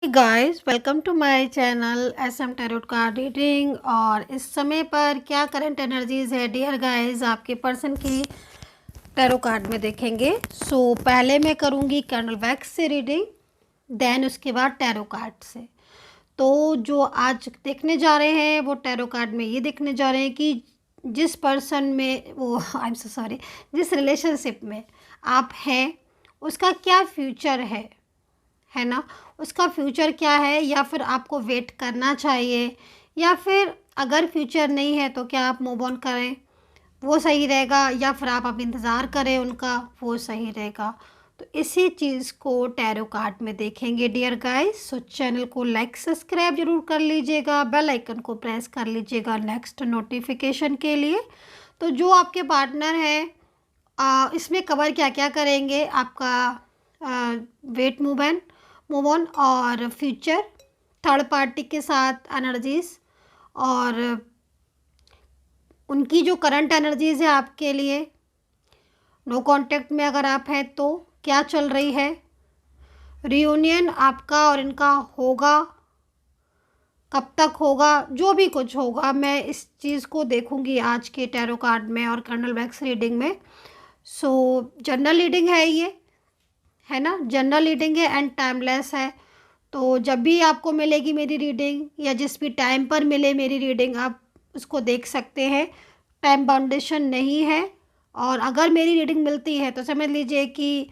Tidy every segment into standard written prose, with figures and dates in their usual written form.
Guys welcome to my channel SM tarot card reading. और इस समय पर क्या करंट एनर्जीज है डियर गाइस आपके पर्सन की टैरो कार्ड में देखेंगे। पहले मैं करूंगी कैंडल वैक्स से रीडिंग, देन उसके बाद टैरो कार्ड से। तो जो आज देखने जा रहे हैं वो टैरो कार्ड में ये देखने जा रहे हैं कि जिस पर्सन में वो आई एम सो सॉरी, जिस रिलेशनशिप में आप हैं उसका क्या फ्यूचर है ना। उसका फ्यूचर क्या है, या फिर आपको वेट करना चाहिए, या फिर अगर फ्यूचर नहीं है तो क्या आप मूव ऑन करें वो सही रहेगा, या फिर आप अब इंतज़ार करें उनका वो सही रहेगा। तो इसी चीज़ को टैरो कार्ड में देखेंगे डियर गाइस। चैनल को लाइक सब्सक्राइब जरूर कर लीजिएगा, बेल आइकन को प्रेस कर लीजिएगा नेक्स्ट नोटिफिकेशन के लिए। तो जो आपके पार्टनर हैं इसमें कवर क्या क्या करेंगे, आपका वेट मूव ऑन और फ्यूचर, थर्ड पार्टी के साथ एनर्जीज, और उनकी जो करंट एनर्जीज है आपके लिए, नो कांटेक्ट में अगर आप हैं तो क्या चल रही है, रियूनियन आपका और इनका होगा, कब तक होगा, जो भी कुछ होगा मैं इस चीज़ को देखूंगी आज के टैरो कार्ड में और कर्नल वैक्स रीडिंग में। जनरल रीडिंग है ये, है ना, जनरल रीडिंग है एंड टाइमलेस है। तो जब भी आपको मिलेगी मेरी रीडिंग या जिस भी टाइम पर मिले मेरी रीडिंग आप उसको देख सकते हैं, टाइम बाउंडेशन नहीं है। और अगर मेरी रीडिंग मिलती है तो समझ लीजिए कि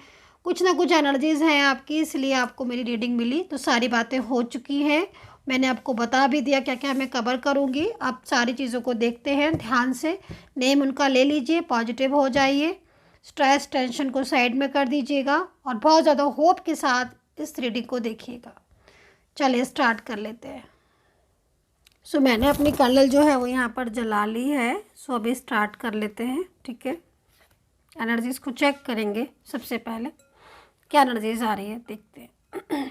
कुछ ना कुछ एनर्जीज़ हैं आपकी, इसलिए आपको मेरी रीडिंग मिली। तो सारी बातें हो चुकी हैं, मैंने आपको बता भी दिया क्या क्या मैं कवर करूँगी। आप सारी चीज़ों को देखते हैं ध्यान से, नेम उनका ले लीजिए, पॉजिटिव हो जाइए, स्ट्रेस टेंशन को साइड में कर दीजिएगा और बहुत ज़्यादा होप के साथ इस रीडिंग को देखिएगा। चलिए स्टार्ट कर लेते हैं। मैंने अपनी कैंडल जो है वो यहाँ पर जला ली है। अभी स्टार्ट कर लेते हैं, ठीक है। एनर्जीज को चेक करेंगे, सबसे पहले क्या एनर्जीज आ रही है देखते हैं।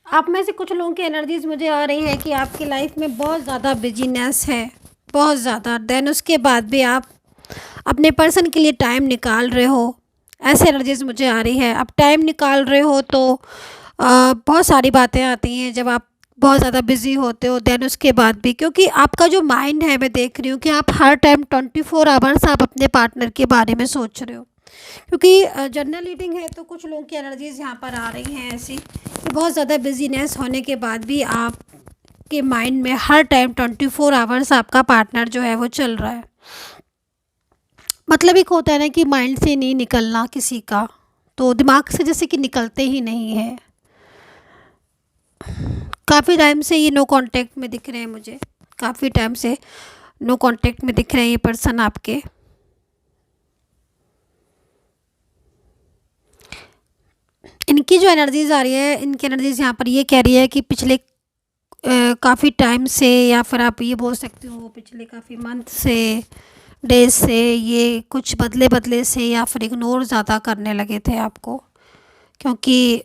आप में से कुछ लोगों की एनर्जीज मुझे आ रही है कि आपकी लाइफ में बहुत ज़्यादा बिजीनेस है, बहुत ज़्यादा, देन उसके बाद भी आप अपने पर्सन के लिए टाइम निकाल रहे हो, ऐसे एनर्जीज मुझे आ रही है। अब टाइम निकाल रहे हो तो बहुत सारी बातें आती हैं जब आप बहुत ज़्यादा बिजी होते हो, देन उसके बाद भी क्योंकि आपका जो माइंड है मैं देख रही हूँ कि आप हर टाइम 24 आवर्स आप अपने पार्टनर के बारे में सोच रहे हो। क्योंकि जनरल रीडिंग है तो कुछ लोगों की एनर्जीज यहाँ पर आ रही हैं ऐसी कि बहुत ज़्यादा बिजीनेस होने के बाद भी आपके माइंड में हर टाइम 24 आवर्स आपका पार्टनर जो है वो चल रहा है। मतलब एक होता है ना कि माइंड से नहीं निकलना किसी का, तो दिमाग से जैसे कि निकलते ही नहीं है। काफ़ी टाइम से ये नो कांटेक्ट में दिख रहे हैं मुझे, काफ़ी टाइम से नो कांटेक्ट में दिख रहे हैं ये पर्सन आपके। इनकी जो एनर्जीज आ रही है, इनकी एनर्जीज यहाँ पर ये कह रही है कि पिछले काफ़ी टाइम से, या फिर आप ये बोल सकते हो पिछले काफ़ी मंथ से, डेज से, ये कुछ बदले बदले से या फिर इग्नोर ज़्यादा करने लगे थे आपको। क्योंकि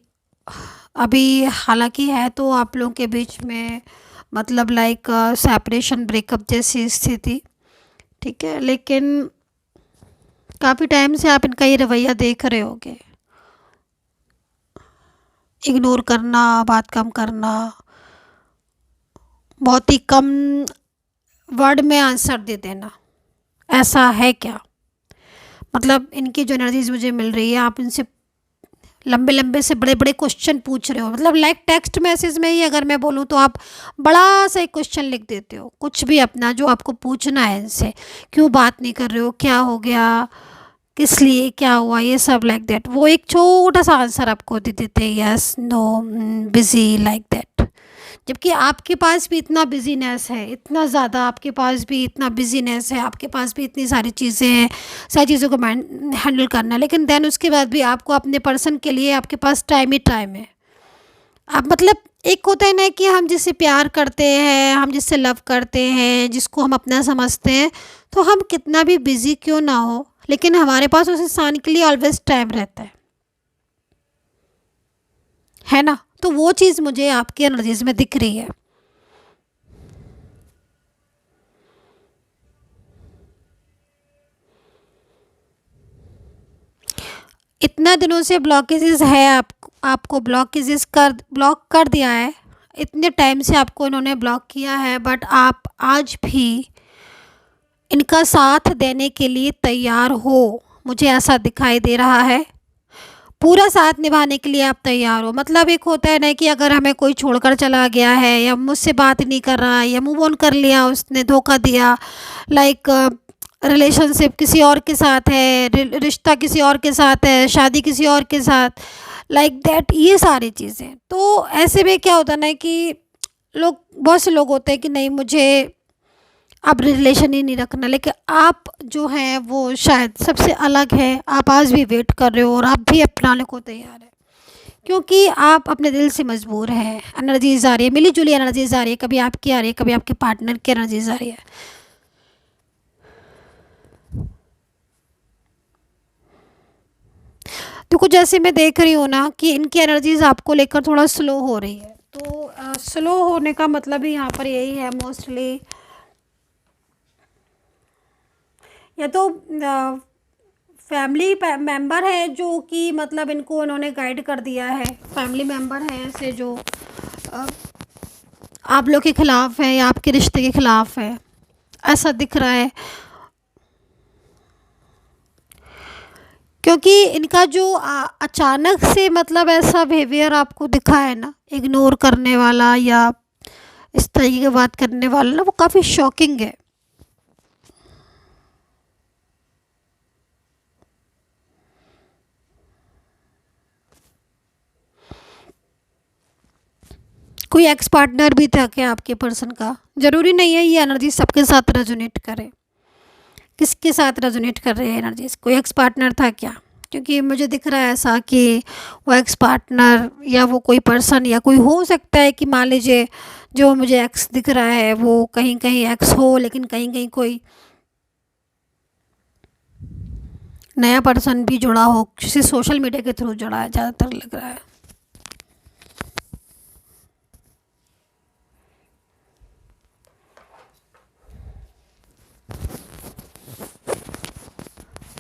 अभी हालांकि है तो आप लोगों के बीच में मतलब लाइक सेपरेशन ब्रेकअप जैसी स्थिति, ठीक है, लेकिन काफ़ी टाइम से आप इनका ये रवैया देख रहे होगे, इग्नोर करना, बात कम करना, बहुत ही कम वर्ड में आंसर दे देना, ऐसा है क्या। मतलब इनकी जो एनर्जीज मुझे मिल रही है, आप इनसे लंबे लंबे से बड़े बड़े क्वेश्चन पूछ रहे हो। मतलब लाइक टेक्स्ट मैसेज में ही अगर मैं बोलूँ तो आप बड़ा सा एक क्वेश्चन लिख देते हो, कुछ भी अपना जो आपको पूछना है इनसे, क्यों बात नहीं कर रहे हो, क्या हो गया, किस लिए, क्या हुआ, ये सब लाइक दैट। वो एक छोटा सा आंसर आपको दे देते हैं, yes no, busy, like that. जबकि आपके पास भी इतना बिजीनेस है, इतना ज़्यादा आपके पास भी इतना बिजीनेस है, आपके पास भी इतनी सारी चीज़ें हैं, सारी चीज़ों को हैंडल करना, लेकिन देन उसके बाद भी आपको अपने पर्सन के लिए आपके पास टाइम ही टाइम है। आप मतलब एक होता है ना कि हम जिससे प्यार करते हैं, हम जिससे लव करते हैं, जिसको हम अपना समझते हैं, तो हम कितना भी बिजी क्यों ना हो, लेकिन हमारे पास उस इंसान के लिए ऑलवेज टाइम रहता है ना। तो वो चीज़ मुझे आपकी एनर्जीज में दिख रही है। इतना दिनों से ब्लॉकेजेस है, आपको ब्लॉक कर दिया है। इतने टाइम से आपको इन्होंने ब्लॉक किया है, बट आप आज भी इनका साथ देने के लिए तैयार हो, मुझे ऐसा दिखाई दे रहा है। पूरा साथ निभाने के लिए आप तैयार हो। मतलब एक होता है ना कि अगर हमें कोई छोड़कर चला गया है या मुझसे बात नहीं कर रहा है या मूव ऑन कर लिया, उसने धोखा दिया, लाइक रिलेशनशिप किसी और के साथ है, रिश्ता किसी और के साथ है, शादी किसी और के साथ, लाइक दैट, ये सारी चीज़ें। तो ऐसे में क्या होता है ना कि बहुत से लोग होते हैं कि नहीं, मुझे अब रिलेशन ही नहीं रखना। लेकिन आप जो हैं वो शायद सबसे अलग है। आप आज भी वेट कर रहे हो और आप भी अपनाने को तैयार है, क्योंकि आप अपने दिल से मजबूर हैं। एनर्जीज आ रही है, मिली जुली एनर्जीज आ रही है, कभी आपकी आ रही है, कभी आपके पार्टनर की एनर्जीज आ रही है। तो कुछ ऐसे मैं देख रही हूँ ना कि इनकी एनर्जीज आपको लेकर थोड़ा स्लो हो रही है। तो स्लो होने का मतलब ही यहाँ पर यही है मोस्टली, या तो फैमिली मेंबर है जो कि मतलब इनको इन्होंने गाइड कर दिया है। फैमिली मेंबर है ऐसे जो अ, आप लोग के खिलाफ है या आपके रिश्ते के खिलाफ है, ऐसा दिख रहा है। क्योंकि इनका जो अचानक से मतलब ऐसा बिहेवियर आपको दिखा है ना, इग्नोर करने वाला या इस तरीके की बात करने वाला ना, वो काफ़ी शॉकिंग है। कोई एक्स पार्टनर भी था क्या आपके पर्सन का? ज़रूरी नहीं है ये एनर्जी सबके साथ रेजोनेट करे। किसके साथ रेजोनेट कर रही है एनर्जीज? कोई एक्स पार्टनर था क्या? क्योंकि मुझे दिख रहा है ऐसा कि वो एक्स पार्टनर या वो कोई पर्सन या कोई हो सकता है कि मान लीजिए जो मुझे एक्स दिख रहा है वो कहीं कहीं एक्स हो, लेकिन कहीं कहीं कोई नया पर्सन भी जुड़ा हो, किसी सोशल मीडिया के थ्रू जुड़ा है, ज़्यादातर लग रहा है।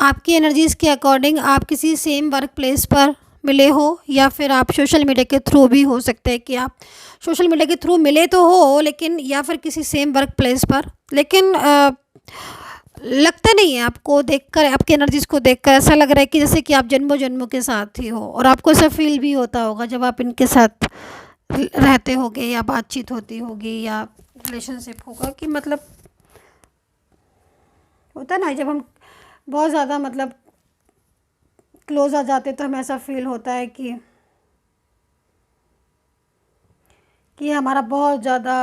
आपकी एनर्जीज़ के अकॉर्डिंग आप किसी सेम वर्क प्लेस पर मिले हो, या फिर आप सोशल मीडिया के थ्रू भी हो सकता है कि आप सोशल मीडिया के थ्रू मिले तो हो, लेकिन या फिर किसी सेम वर्क प्लेस पर। लेकिन लगता नहीं है, आपको देखकर, आपकी एनर्जीज़ को देखकर ऐसा लग रहा है कि जैसे कि आप जन्मों जन्मों के साथ ही हो। और आपको ऐसा फील भी होता होगा जब आप इनके साथ रहते होगे या बातचीत होती होगी या रिलेशनशिप होगा, कि मतलब होता है ना जब हम बहुत ज़्यादा मतलब क्लोज आ जाते तो हमें ऐसा फील होता है कि हमारा बहुत ज़्यादा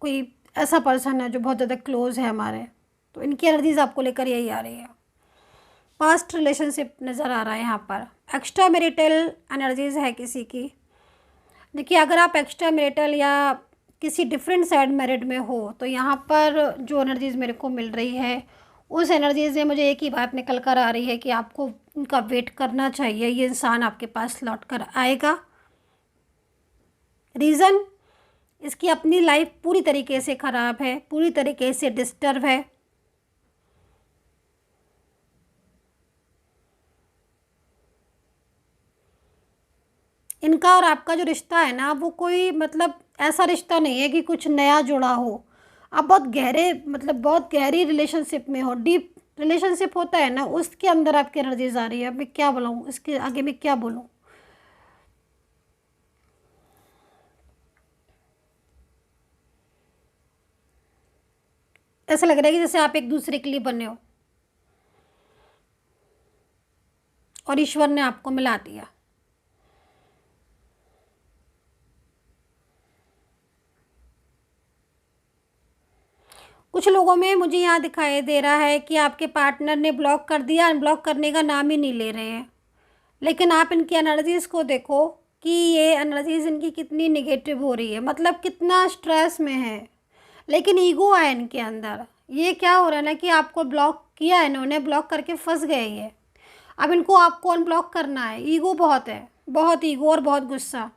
कोई ऐसा पर्सन है जो बहुत ज़्यादा क्लोज है हमारे। तो इनकी एनर्जीज आपको लेकर यही आ रही है। पास्ट रिलेशनशिप नज़र आ रहा है यहाँ पर। एक्स्ट्रा मैरिटल एनर्जीज है किसी की। देखिए, अगर आप एक्स्ट्रा मैरिटल या किसी डिफरेंट साइड मैरिड में हो तो यहाँ पर जो एनर्जीज मेरे को मिल रही है, उस एनर्जीज में मुझे एक ही बात निकल कर आ रही है कि आपको उनका वेट करना चाहिए। ये इंसान आपके पास लौट कर आएगा। रीज़न, इसकी अपनी लाइफ पूरी तरीके से ख़राब है, पूरी तरीके से डिस्टर्ब है। इनका और आपका जो रिश्ता है ना, वो कोई मतलब ऐसा रिश्ता नहीं है कि कुछ नया जुड़ा हो। आप बहुत गहरे मतलब बहुत गहरी रिलेशनशिप में हो, डीप रिलेशनशिप होता है ना, उसके अंदर आपकी एनर्जीज आ रही है। अब मैं क्या बोलूँ, इसके आगे मैं क्या बोलूँ। ऐसा लग रहा है कि जैसे आप एक दूसरे के लिए बने हो और ईश्वर ने आपको मिला दिया। कुछ लोगों में मुझे यहाँ दिखाई दे रहा है कि आपके पार्टनर ने ब्लॉक कर दिया, अनब्लॉक करने का नाम ही नहीं ले रहे हैं। लेकिन आप इनकी एनर्जीज़ को देखो कि ये एनर्जीज़ इनकी कितनी निगेटिव हो रही है, मतलब कितना स्ट्रेस में है। लेकिन ईगो है इनके अंदर। ये क्या हो रहा है ना कि आपको ब्लॉक किया है इन्होंने, ब्लॉक करके फंस गए ये। अब इनको आपको अनब्लॉक करना है। ईगो बहुत है, बहुत ईगो और बहुत गुस्सा।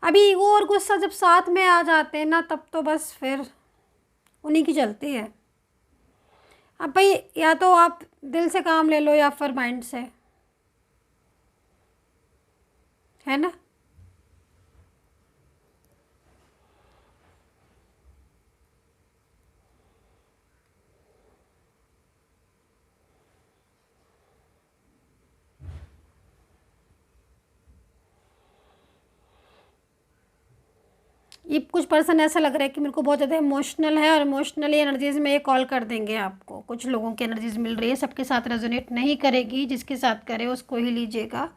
अभी ईगो और गुस्सा जब साथ में आ जाते हैं ना, तब तो बस फिर उन्हीं की चलती है। अब भाई, या तो आप दिल से काम ले लो या फिर माइंड से। है ना। ये कुछ पर्सन ऐसा लग रहा है कि मेरे को बहुत ज़्यादा इमोशनल है और इमोशनली एनर्जीज में ये कॉल कर देंगे आपको। कुछ लोगों की एनर्जीज मिल रही है, सबके साथ रेजोनेट नहीं करेगी, जिसके साथ करे उसको ही लीजिएगा।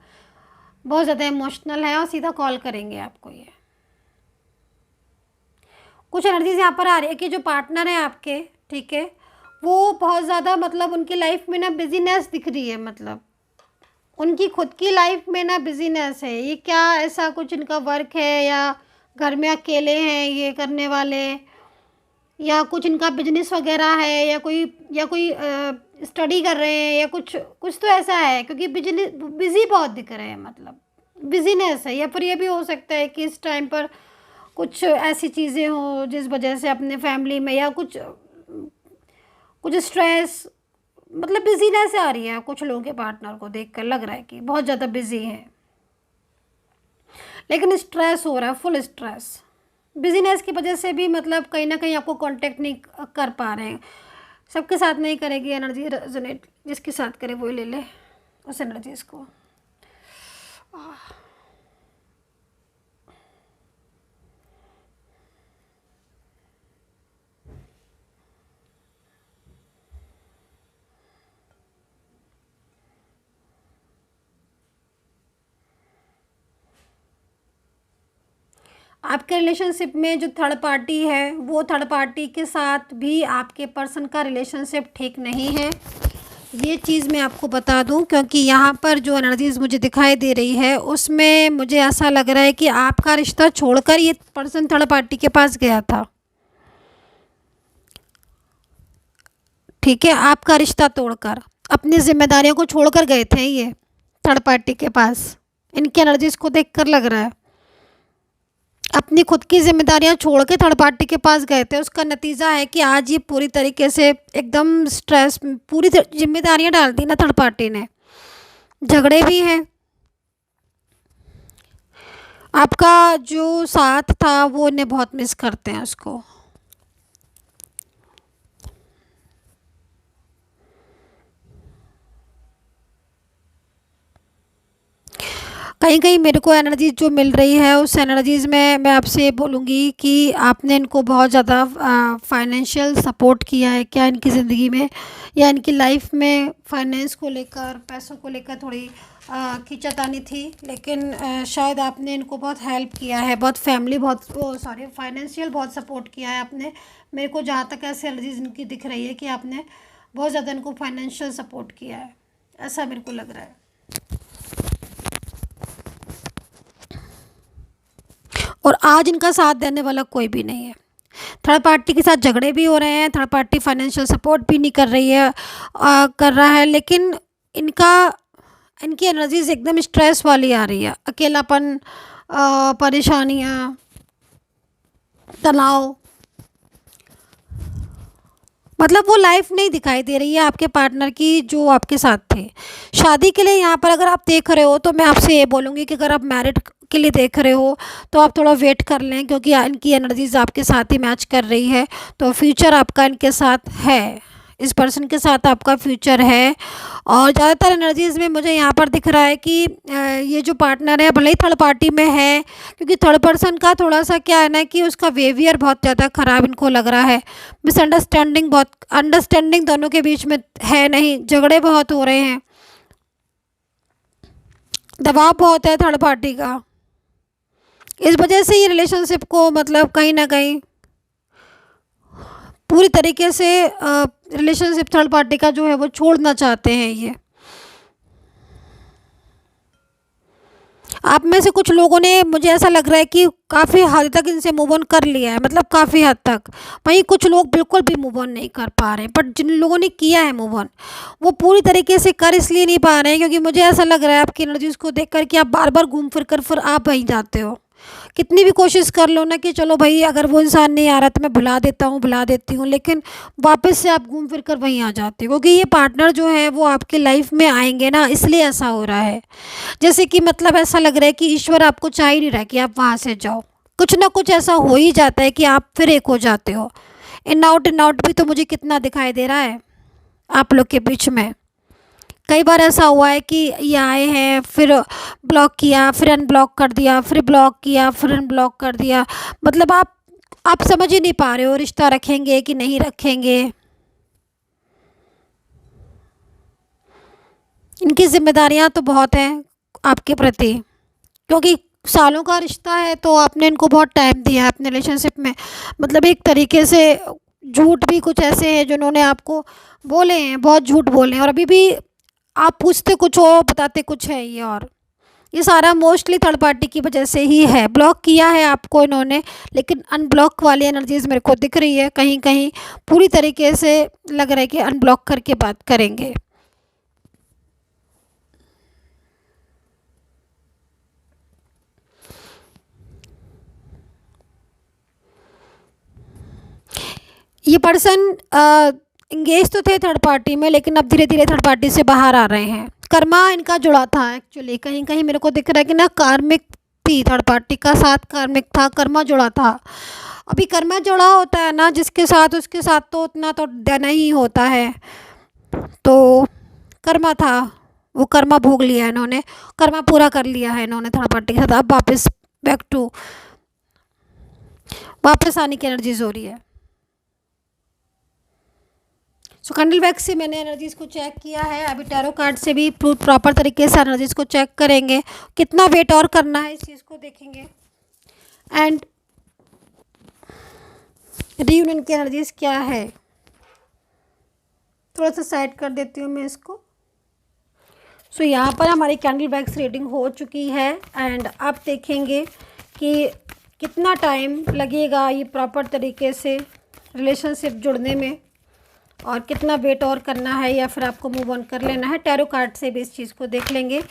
बहुत ज़्यादा इमोशनल है और सीधा कॉल करेंगे आपको ये। कुछ एनर्जीज यहाँ पर आ रही है कि जो पार्टनर है आपके, ठीक है, वो बहुत ज़्यादा मतलब उनकी लाइफ में ना बिजीनेस दिख रही है, मतलब उनकी खुद की लाइफ में ना बिजीनेस है। ये क्या ऐसा कुछ इनका वर्क है या घर में अकेले हैं ये करने वाले, या कुछ इनका बिजनेस वगैरह है, या कोई स्टडी कर रहे हैं, या कुछ कुछ तो ऐसा है, क्योंकि बिजनेस बिजी बहुत दिख रहे हैं, मतलब बिजीनेस है। या फिर ये भी हो सकता है कि इस टाइम पर कुछ ऐसी चीज़ें हों जिस वजह से अपने फैमिली में या कुछ कुछ स्ट्रेस, मतलब बिजीनेस आ रही है। कुछ लोगों के पार्टनर को देखकर लग रहा है कि बहुत ज़्यादा बिजी हैं, लेकिन स्ट्रेस हो रहा है, फुल स्ट्रेस। बिजीनेस की वजह से भी मतलब कहीं ना कहीं आपको कांटेक्ट नहीं कर पा रहे हैं। सबके साथ नहीं करेगी एनर्जी रेजोनेट, जिसके साथ करे वो ले ले उस एनर्जीज को। आपके रिलेशनशिप में जो थर्ड पार्टी है, वो थर्ड पार्टी के साथ भी आपके पर्सन का रिलेशनशिप ठीक नहीं है। ये चीज़ मैं आपको बता दूं, क्योंकि यहाँ पर जो एनर्जीज़ मुझे दिखाई दे रही है उसमें मुझे ऐसा लग रहा है कि आपका रिश्ता छोड़कर ये पर्सन थर्ड पार्टी के पास गया था। ठीक है, आपका रिश्ता तोड़कर अपनी जिम्मेदारियों को छोड़कर गए थे ये थर्ड पार्टी के पास। इनकी एनर्जीज़ को देखकर लग रहा है अपनी खुद की जिम्मेदारियां छोड़ के थर्ड पार्टी के पास गए थे। उसका नतीजा है कि आज ये पूरी तरीके से एकदम स्ट्रेस, पूरी जिम्मेदारियां डाल दी ना थर्ड पार्टी ने। झगड़े भी हैं, आपका जो साथ था वो इन्हें बहुत मिस करते हैं उसको। कहीं कहीं मेरे को एनर्जी जो मिल रही है उस एनर्जीज़ में मैं आपसे ये बोलूँगी कि आपने इनको बहुत ज़्यादा फाइनेंशियल सपोर्ट किया है क्या इनकी ज़िंदगी में, या इनकी लाइफ में फाइनेंस को लेकर, पैसों को लेकर थोड़ी खींचातानी थी, लेकिन शायद आपने इनको बहुत हेल्प किया है, बहुत फैमिली, बहुत सॉरी फाइनेंशियल बहुत सपोर्ट किया है आपने। मेरे को जहाँ तक ऐसी एनर्जीज इनकी दिख रही है कि आपने बहुत ज़्यादा इनको फाइनेंशियल सपोर्ट किया है, ऐसा मेरे को लग रहा है। और आज इनका साथ देने वाला कोई भी नहीं है। थर्ड पार्टी के साथ झगड़े भी हो रहे हैं, थर्ड पार्टी फाइनेंशियल सपोर्ट भी नहीं कर रही है, कर रहा है, लेकिन इनका इनकी एनर्जीज एकदम स्ट्रेस वाली आ रही है। अकेलापन, परेशानियाँ, तनाव, मतलब वो लाइफ नहीं दिखाई दे रही है आपके पार्टनर की जो आपके साथ थे। शादी के लिए यहाँ पर अगर आप देख रहे हो तो मैं आपसे ये बोलूँगी कि अगर आप मैरिड के लिए देख रहे हो तो आप थोड़ा वेट कर लें, क्योंकि इनकी एनर्जीज आपके साथ ही मैच कर रही है। तो फ्यूचर आपका इनके साथ है, इस पर्सन के साथ आपका फ्यूचर है। और ज़्यादातर एनर्जीज़ में मुझे यहाँ पर दिख रहा है कि ये जो पार्टनर है भले ही थर्ड पार्टी में है, क्योंकि थर्ड पर्सन का थोड़ा सा क्या है ना कि उसका बिहेवियर बहुत ज़्यादा ख़राब इनको लग रहा है। मिसअंडरस्टैंडिंग बहुत, अंडरस्टैंडिंग दोनों के बीच में है नहीं, झगड़े बहुत हो रहे हैं, दबाव बहुत है थर्ड पार्टी का। इस वजह से ये रिलेशनशिप को मतलब कहीं ना कहीं पूरी तरीके से रिलेशनशिप थर्ड पार्टी का जो है वो छोड़ना चाहते हैं ये। आप में से कुछ लोगों ने, मुझे ऐसा लग रहा है कि काफ़ी हद तक इनसे मूव ऑन कर लिया है, मतलब काफ़ी हद तक। वहीं कुछ लोग बिल्कुल भी मूव ऑन नहीं कर पा रहे हैं, बट जिन लोगों ने किया है मूव ऑन वो पूरी तरीके से कर इसलिए नहीं पा रहे हैं क्योंकि मुझे ऐसा लग रहा है आपकी एनर्जीज़ को देखकर कि आप बार बार घूम फिर कर फिर आप वहीं जाते हो। कितनी भी कोशिश कर लो ना कि चलो भाई अगर वो इंसान नहीं आ रहा तो मैं भुला देता हूँ, भुला देती हूँ, लेकिन वापस से आप घूम फिर कर वहीं आ जाते हो, क्योंकि ये पार्टनर जो है वो आपकी लाइफ में आएंगे ना, इसलिए ऐसा हो रहा है। जैसे कि मतलब ऐसा लग रहा है कि ईश्वर आपको चाह ही नहीं रहा कि आप वहाँ से जाओ। कुछ ना कुछ ऐसा हो ही जाता है कि आप फिर एक हो जाते हो। इन आउट भी तो मुझे कितना दिखाई दे रहा है आप लोग के बीच में। कई बार ऐसा हुआ है कि ये आए हैं, फिर ब्लॉक किया, फिर अनब्लॉक कर दिया, फिर ब्लॉक किया, फिर अनब्लॉक कर दिया। मतलब आप समझ ही नहीं पा रहे हो रिश्ता रखेंगे कि नहीं रखेंगे। इनकी जिम्मेदारियां तो बहुत हैं आपके प्रति, क्योंकि सालों का रिश्ता है तो आपने इनको बहुत टाइम दिया है अपने रिलेशनशिप में। मतलब एक तरीके से झूठ भी कुछ ऐसे हैं जिन्होंने आपको बोले हैं, बहुत झूठ बोले हैं, और अभी भी आप पूछते कुछ हो बताते कुछ है ये। और ये सारा मोस्टली थर्ड पार्टी की वजह से ही है। ब्लॉक किया है आपको इन्होंने, लेकिन अनब्लॉक वाली एनर्जीज मेरे को दिख रही है कहीं कहीं। पूरी तरीके से लग रहा है कि अनब्लॉक करके बात करेंगे। ये पर्सन इंगेज तो थे थर्ड पार्टी में, लेकिन अब धीरे धीरे थर्ड पार्टी से बाहर आ रहे हैं। कर्मा इनका जुड़ा था एक्चुअली, कहीं कहीं मेरे को दिख रहा है कि ना कार्मिक थी, थर्ड पार्टी का साथ कार्मिक था, कर्मा जुड़ा था। अभी कर्मा जुड़ा होता है ना जिसके साथ, उसके साथ तो उतना तो देना ही होता है। तो कर्मा था, वो कर्मा भोग लिया है इन्होंने, कर्मा पूरा कर लिया है इन्होंने थर्ड पार्टी के साथ। अब वापस बैक टू, वापस आने की एनर्जीज हो रही है। सो कैंडल वैक्स से मैंने एनर्जीज़ को चेक किया है, अभी टैरो कार्ड से भी प्रॉपर तरीके से एनर्जीज़ को चेक करेंगे। कितना वेट और करना है इस चीज़ को देखेंगे। एंड रीयूनियन की एनर्जीज़ क्या है, थोड़ा सा साइड कर देती हूँ मैं इसको। सो यहाँ पर हमारी कैंडल वैक्स रीडिंग हो चुकी है, एंड आप देखेंगे कि कितना टाइम लगेगा ये प्रॉपर तरीके से रिलेशनशिप जुड़ने में, और कितना वेट और करना है या फिर आपको मूव ऑन कर लेना है। टैरो कार्ड से भी इस चीज़ को देख लेंगे।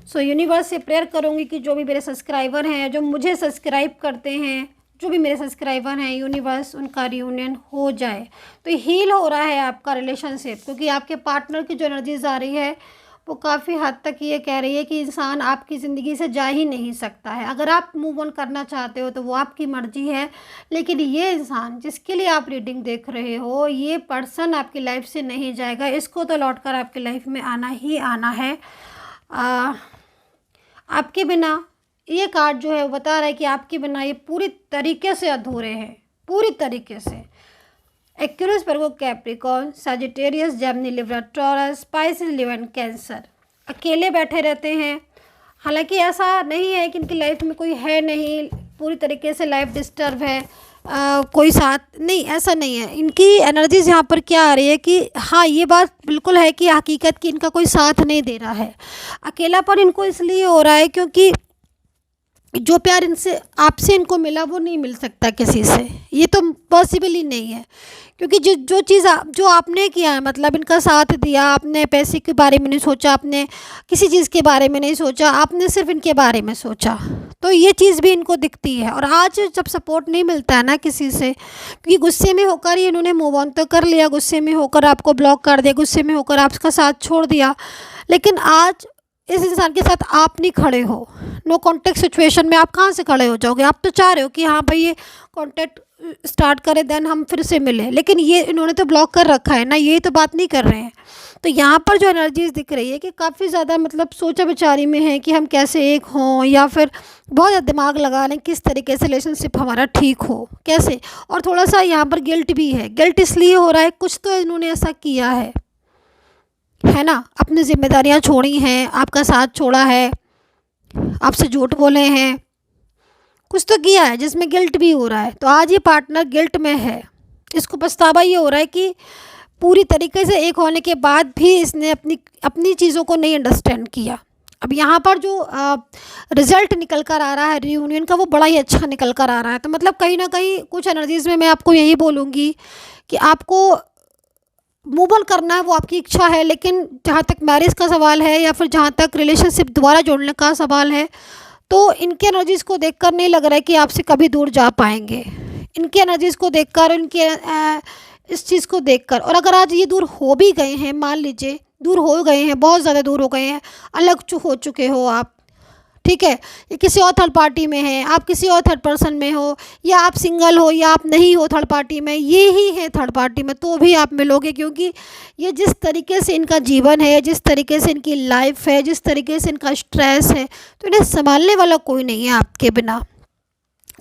सो यूनिवर्स से प्रेयर करूँगी कि जो भी मेरे सब्सक्राइबर हैं, जो मुझे सब्सक्राइब करते हैं, जो भी मेरे सब्सक्राइबर हैं, यूनिवर्स उनका रियूनियन हो जाए। तो हील हो रहा है आपका रिलेशनशिप, क्योंकि आपके पार्टनर की जो एनर्जीज आ रही है वो काफ़ी हद तक ये कह रही है कि इंसान आपकी ज़िंदगी से जा ही नहीं सकता है। अगर आप मूव ऑन करना चाहते हो तो वो आपकी मर्ज़ी है, लेकिन ये इंसान जिसके लिए आप रीडिंग देख रहे हो, ये पर्सन आपकी लाइफ से नहीं जाएगा। इसको तो लौट कर आपकी लाइफ में आना ही आना है। आपके बिना, ये कार्ड जो है वो बता रहा है कि आपके बिना ये पूरी तरीके से अधूरे हैं, पूरी तरीके से। Aquarius, Virgo, Capricorn, Sagittarius, Gemini, Libra, Taurus, Pisces, Leo and Cancer अकेले बैठे रहते हैं। हालांकि ऐसा नहीं है कि इनकी लाइफ में कोई है नहीं, पूरी तरीके से लाइफ डिस्टर्ब है, कोई साथ नहीं, ऐसा नहीं है। इनकी एनर्जीज यहाँ पर क्या आ रही है कि हाँ, ये बात बिल्कुल है कि हकीकत की इनका कोई साथ नहीं दे रहा है। अकेलापन इनको इसलिए हो रहा है क्योंकि जो प्यार इनसे, आपसे इनको मिला वो नहीं मिल सकता किसी से, ये तो पॉसिबल ही नहीं है। क्योंकि जो चीज़ जो आपने किया है, मतलब इनका साथ दिया, आपने पैसे के बारे में नहीं सोचा, आपने किसी चीज़ के बारे में नहीं सोचा, आपने सिर्फ इनके बारे में सोचा, तो ये चीज़ भी इनको दिखती है। और आज जब सपोर्ट नहीं मिलता है ना किसी से, क्योंकि गुस्से में होकर ही इन्होंने मूव ऑन तो कर लिया, गुस्से में होकर आपको ब्लॉक कर दिया, गुस्से में होकर आपका साथ छोड़ दिया, लेकिन आज इस इंसान के साथ आप नहीं खड़े हो। नो कॉन्टेक्ट सिचुएशन में आप कहाँ से खड़े हो जाओगे। आप तो चाह रहे हो कि हाँ भाई ये कॉन्टेक्ट स्टार्ट करें, देन हम फिर से मिलें, लेकिन ये इन्होंने तो ब्लॉक कर रखा है ना, ये तो बात नहीं कर रहे हैं। तो यहाँ पर जो एनर्जीज दिख रही है कि काफ़ी ज़्यादा मतलब सोचा विचारी में है कि हम कैसे एक हों, या फिर बहुत ज़्यादा दिमाग लगा लें किस तरीके से रिलेशनशिप हमारा ठीक हो, कैसे। और थोड़ा सा यहाँ पर गिल्ट भी है। गिल्ट इसलिए हो रहा है, कुछ तो इन्होंने ऐसा किया है ना, अपनी जिम्मेदारियाँ छोड़ी हैं, आपका साथ छोड़ा है, आपसे झूठ बोले हैं, कुछ तो किया है जिसमें गिल्ट भी हो रहा है। तो आज ये पार्टनर गिल्ट में है, इसको पछतावा ये हो रहा है कि पूरी तरीके से एक होने के बाद भी इसने अपनी अपनी चीज़ों को नहीं अंडरस्टैंड किया। अब यहाँ पर जो रिज़ल्ट निकल कर आ रहा है रियूनियन का, वो बड़ा ही अच्छा निकल कर आ रहा है। तो मतलब कहीं ना कहीं कुछ एनर्जीज़ में मैं आपको यही बोलूँगी कि आपको मूव ऑन करना है, वो आपकी इच्छा है, लेकिन जहाँ तक मैरिज का सवाल है या फिर जहाँ तक रिलेशनशिप दोबारा जोड़ने का सवाल है, तो इनके एनर्जीज़ को देखकर नहीं लग रहा है कि आपसे कभी दूर जा पाएंगे। इनके एनर्जीज़ को देखकर, इनके इस चीज़ को देखकर, और अगर आज ये दूर हो भी गए हैं, मान लीजिए दूर हो गए हैं, बहुत ज़्यादा दूर हो गए हैं, अलग हो चुके हो आप, ठीक है, ये किसी और थर्ड पार्टी में है, आप किसी और थर्ड पर्सन में हो, या आप सिंगल हो, या आप नहीं हो थर्ड पार्टी में, ये ही है थर्ड पार्टी में, तो भी आप मिलोगे। क्योंकि ये जिस तरीके से इनका जीवन है, जिस तरीके से इनकी लाइफ है, जिस तरीके से इनका स्ट्रेस है, तो इन्हें संभालने वाला कोई नहीं है आपके बिना।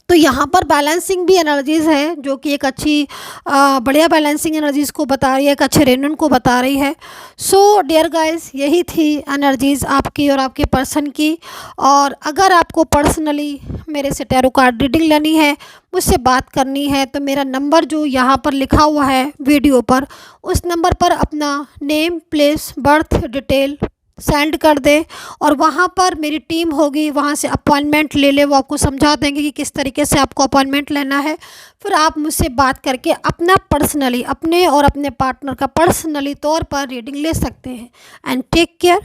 तो यहाँ पर बैलेंसिंग भी एनर्जीज़ है, जो कि एक अच्छी बढ़िया बैलेंसिंग एनर्जीज़ को बता रही है, एक अच्छे रेनुन को बता रही है। सो डियर गाइस, यही थी एनर्जीज़ आपकी और आपके पर्सन की। और अगर आपको पर्सनली मेरे से टैरो कार्ड रीडिंग लेनी है, मुझसे बात करनी है, तो मेरा नंबर जो यहाँ पर लिखा हुआ है वीडियो पर, उस नंबर पर अपना name, place, birth detail send कर दे, और वहाँ पर मेरी टीम होगी, वहाँ से अपॉइंटमेंट ले ले। वो आपको समझा देंगे कि किस तरीके से आपको अपॉइंटमेंट लेना है। फिर आप मुझसे बात करके अपना पर्सनली, अपने और अपने पार्टनर का पर्सनली तौर पर रीडिंग ले सकते हैं। And take care.